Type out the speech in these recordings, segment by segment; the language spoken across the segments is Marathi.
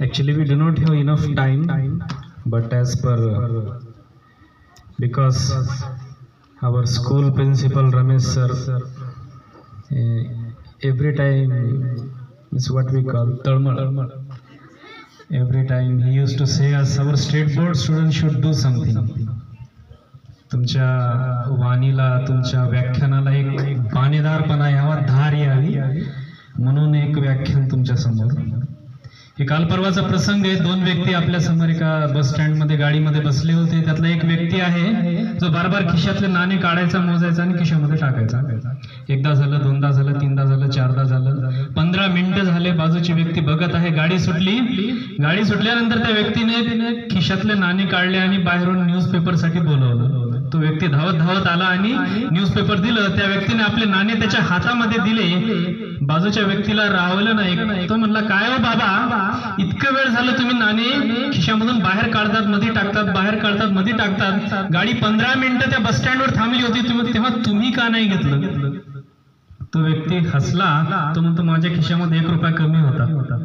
Actually, we do not have enough time, but as per because our school principal Ramesh sir, every time is what we call thermal. Every time he used to say us, our state board students should do something. तुमच्या वाणीला, तुमच्या व्याख्यानाला एक बाणेदारपणा यावा, धार यावी, म्हणून एक व्याख्यान तुमच्या समोर. हे काल परवाचा प्रसंग आहे. दोन व्यक्ती आपल्या समोर एका बस स्टँड मध्ये गाडीमध्ये बसले होते. त्यातला एक व्यक्ती आहे जो बार बार खिशातले नाणे काढायचा, मोजायचा आणि खिशामध्ये टाकायचा. एकदा झालं, दोनदा झालं, तीनदा झालं, चारदा झालं, 15 मिनिटं झाले. बाजूची व्यक्ती बघत आहे. गाडी सुटली. गाडी सुटल्यानंतर त्या व्यक्तीने खिशातले नाणे काढले आणि बाहेरून न्यूजपेपर साठी बोलवलं. तो व्यक्ती धावत धावत आला आणि न्यूजपेपर दिलं. त्या व्यक्तीने आपले नाणे त्याच्या हातामध्ये दिले. बाजूच्या व्यक्तीला राहवलं नाही. तो म्हणला, काय हो बाबा, इतकं वेळ झालं तुम्ही नाणे खिशामधून बाहेर काढतात, मध्ये टाकतात, बाहेर काढतात, मध्ये टाकतात. गाडी 15 मिनिटं त्या बस स्टँडवर थांबली होती, तेव्हा तुम्ही का नाही घेतलं? तो व्यक्ती हसला. तो म्हणतो, माझ्या खिशामध्ये 1 रुपया कमी होता.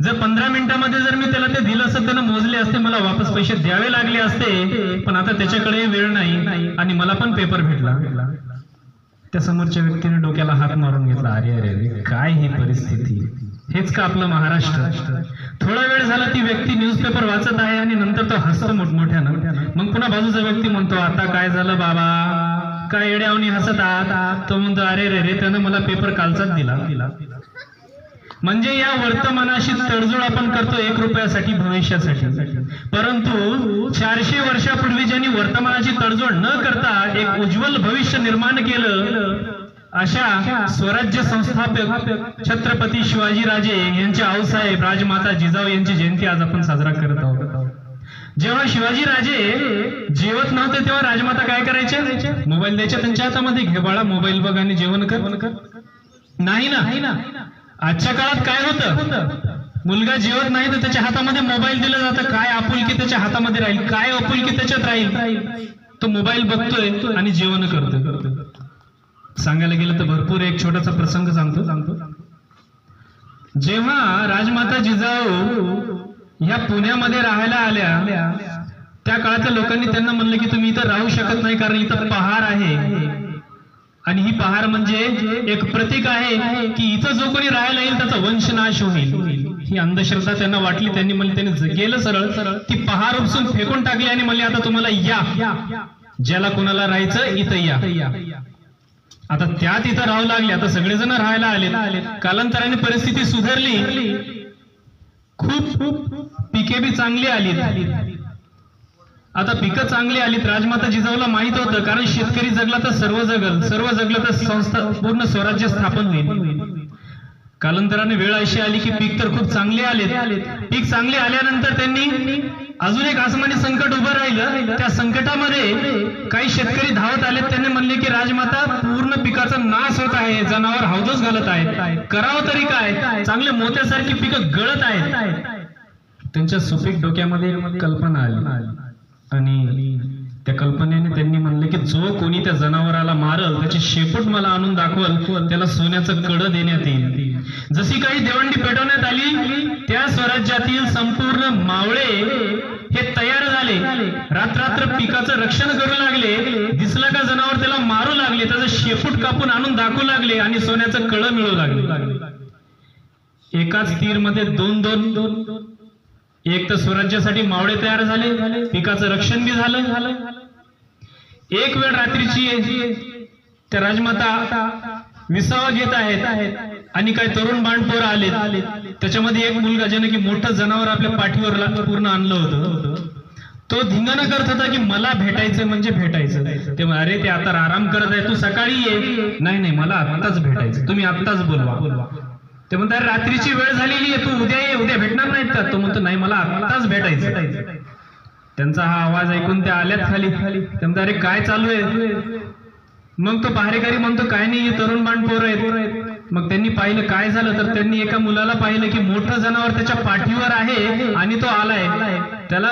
जर 15 मिनिटांमध्ये जर मी त्याला ते दिलं असतं, त्यानं मोजले असते, मला वापस पैसे द्यावे लागले असते. पण आता त्याच्याकडे वेळ नाही आणि मला पण पेपर भेटला. त्या समोरच्या व्यक्तीने डोक्याला हात मारून घेतला. अरे अरे अरे, काय ही परिस्थिती, हेच का आपलं महाराष्ट्र? थोडा वेळ झाला ती व्यक्ती न्यूजपेपर वाचत आहे आणि नंतर तो हसतो मोठमोठ्यानं. मग पुन्हा बाजूचा व्यक्ती म्हणतो, आता काय झालं बाबा, काय येड्यावणी हसत आहात? तो म्हणतो, अरे रे रे, त्यानं मला पेपर कालचाच दिला. म्हणजे या वर्तमानाशी तडजोड आपण करतो 1 रुपयासाठी, भविष्यासाठी. परंतु 400 वर्षापूर्वी ज्यांनी वर्तमानाची तडजोड न करता एक उज्ज्वल भविष्य निर्माण केलं, अशा स्वराज्य संस्थापक छत्रपती शिवाजीराजे यांचे आऊसाहेब राजमाता जिजाऊ यांची जयंती आज आपण साजरा करत आहोत. जेव्हा शिवाजीराजे जेवत नव्हते तेव्हा राजमाता काय करायचे? मोबाईल द्यायचे त्यांच्या हातामध्ये, घे बाळा मोबाईल बघ आणि जेवण कर. नाही ना. आजच्या काळात काय होतं? मुलगा जेवत नाही तर त्याच्या हातामध्ये मोबाईल दिला जातं. काय आपुलकी त्याच्या हातामध्ये राहील, काय आपुलकी त्याच्यात राहील? तो मोबाईल बघतोय आणि जेवण करतोय. सांगायला गेलं तर भरपूर एक छोटासा प्रसंग सांगतो. जेव्हा राजमाता जिजाऊ ह्या पुण्यामध्ये राहायला आल्या, त्या काळातल्या लोकांनी त्यांना म्हणलं की तुम्ही इथं राहू शकत नाही, कारण इथं पहार आहे. आणि ही पहार म्हणजे एक प्रतीक आहे की इथं जो कोणी राहायला येईल त्याचा वंशनाश होईल. ही अंधश्रद्धा त्यांना वाटली. त्यांनी म्हणले, त्यांनी गेलं सरळ ती पहार उपसून फेकून टाकली आणि म्हणले, आता तुम्हाला या, ज्याला कोणाला राहायचं इथं या. आता त्यात इथं राहू लागले. आता सगळेजण राहायला आले. कालांतराने परिस्थिती सुधारली. खूप पिके बी चांगली आली. आता पिकं चांगली आलीत. राजमाता जिजाऊला माहित होतं, कारण शेतकरी जगला तर सर्व जगलं तर संस्था पूर्ण स्वराज्य स्थापन होईल. कालांतराने वेळ अशी आली की पीक तर खूप चांगले आले. पीक चांगले आल्यानंतर त्यांनी अजून एक आसमानी संकट उभं राहिलं. त्या संकटामध्ये काही शेतकरी धावत आले. त्यांनी म्हणले की राजमाता, पूर्ण पिकाचा नाश होत आहे, जनावर हौदच घालत आहेत, करावं तरी काय? चांगले मोत्यासारखी पिकं गळत आहेत. त्यांच्या सुपीक डोक्यामध्ये कल्पना आली आणि त्या कल्पनेने त्यांनी म्हणले की जो कोणी त्या जनावराला मारल त्याची शेपूट मला आणून दाखवल, त्याला सोन्याचं कड देण्यात येईल. जशी काही देवंडी पेटवण्यात आली, त्या स्वराज्यातील संपूर्ण मावळे हे तयार झाले. रात्र पिकाचं रक्षण करू लागले. दिसला का जनावर त्याला मारू लागले, त्याचं शेपूट कापून आणून दाखवू लागले आणि सोन्याचं कड मिळू लागले. एकाच तीर मध्ये दोन एक तर स्वराज्यासाठी मावळे तयार झाले, पिकाचं रक्षण बी झालं. एक वेळ रात्रीची त्या राजमाता विसावा घेत आहेत आणि काही तरुण बांडपोर आले. त्याच्यामध्ये एक मुलगा, ज्याने की मोठं जनावर आपल्या पाठीवर पूर्ण आणलं होतं, तो धिंगाणा करत होता की मला भेटायचं म्हणजे भेटायचं. तेव्हा, अरे ते आता आराम करत आहे, तू सकाळी ये. नाही, मला आत्ताच भेटायचं, तुम्ही आत्ताच बोलवा. ते म्हणतात, रात्रीची वेळ झालेली आहे, तू उद्या ये, उद्या भेटणार नाहीत का? तो म्हणतो, नाही, मला आत्ताच भेटायचं. त्यांचा हा आवाज ऐकून त्या आल्यात खाली. ते म्हणतात, अरे काय चालू आहे? मग तो पहारेकरी म्हणतो, काय नाही, हे तरुण बांडपोर आहेत. मग त्यांनी पाहिलं काय झालं, तर त्यांनी एका मुलाला पाहिलं की मोठं जनावर त्याच्या पाठीवर आहे आणि तो आलाय.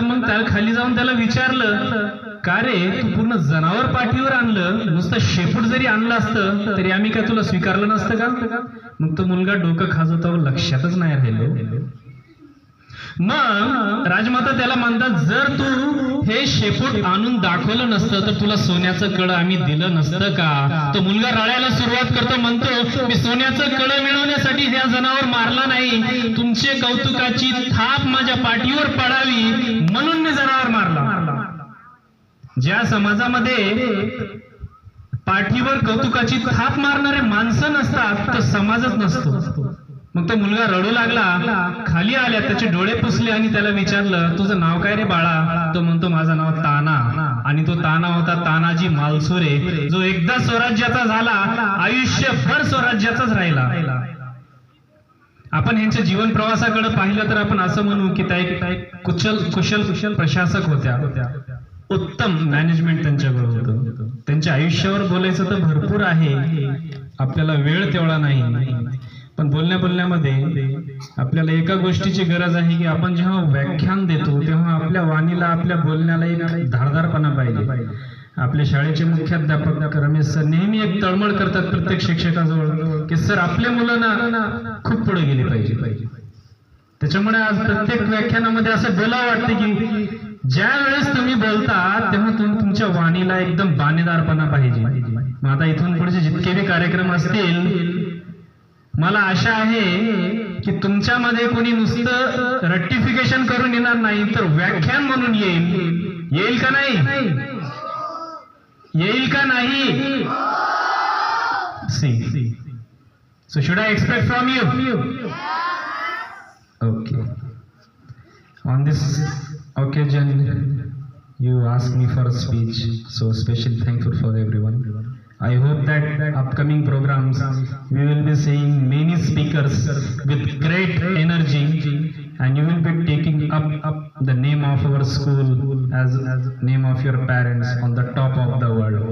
मग त्याला खाली जाऊन त्याला विचारलं, का रे, तू पूर्ण जनावर पाठीवर आणलं, नुसतं शेपूट जरी आणलं असतं तरी आम्ही काय तुला स्वीकारलं नसतं का? मग तो मुलगा डोकं खाजवतो, लक्षातच नाही राहिलं. मग राजमाता त्याला म्हणतात, जर तू हे शेपूट आणून दाखवलं नसतं तर तुला सोन्याचं कळं आम्ही दिलं नसतं का? तो मुलगा रडायला सुरुवात करतो, म्हणतो मी सोन्याचं कळं मिळवण्यासाठी ह्या जनावर मारला नाही, तुमचे कौतुकाची थाप माझ्या पाठीवर पडावी म्हणून मी जनावर मारला. ज्या समाजामध्ये पाठीवर कौतुकाची थाप मारणारे माणसं नसतात तो समाजच नसतो. मग तो मुलगा रडू लागला, खाली आल्या, त्याचे डोळे पुसले आणि त्याला विचारलं, तुझं नाव काय रे बाळा? तो म्हणतो, माझं नाव ताना. आणि तो ताना होता तानाजी मालसुरे, जो एकदा स्वराज्याचा झाला आयुष्यभर स्वराज्याचाच राहिला. आपण यांच्या जीवन प्रवासाकडे पाहिलं तर आपण असं म्हणू की त्या एक कुशल प्रशासक होत्या. उत्तम मॅनेजमेंट त्यांच्याकडे होतं. त्यांच्या आयुष्यावर बोलायचं तर भरपूर आहे, आपल्याला वेळ तेवढा नाही. पण बोलण्यामध्ये आपल्याला एका गोष्टीची गरज आहे की आपण जेव्हा व्याख्यान देतो तेव्हा आपल्या वाणीला, आपल्या बोलण्याला एक धारदारपणा पाहिजे. आपल्या शाळेचे मुख्याध्यापक रमेश सर नेहमी एक तळमळ करतात प्रत्येक शिक्षकाजवळ की सर आपल्या मुलांना खूप पुढे गेले पाहिजे. त्याच्यामुळे आज प्रत्येक व्याख्यानामध्ये असं बोलावं वाटतं की ज्या वेळेस तुम्ही बोलता तेव्हा तुमच्या वाणीला एकदम बाणेदारपणा पाहिजे. मग आता इथून पुढचे जितके भी कार्यक्रम असतील, मला आशा आहे की तुमच्यामध्ये कोणी नुसतं रेक्टिफिकेशन करून येणार नाही, तर व्याख्यान म्हणून येईल का नाही? येईल का नाही? See so should I expect from you? Okay. On this occasion you asked me for a speech, so special thankful for everyone. I hope that upcoming programs we will be seeing many speakers with great energy, and you will be taking up the name of our school as name of your parents on the top of the world.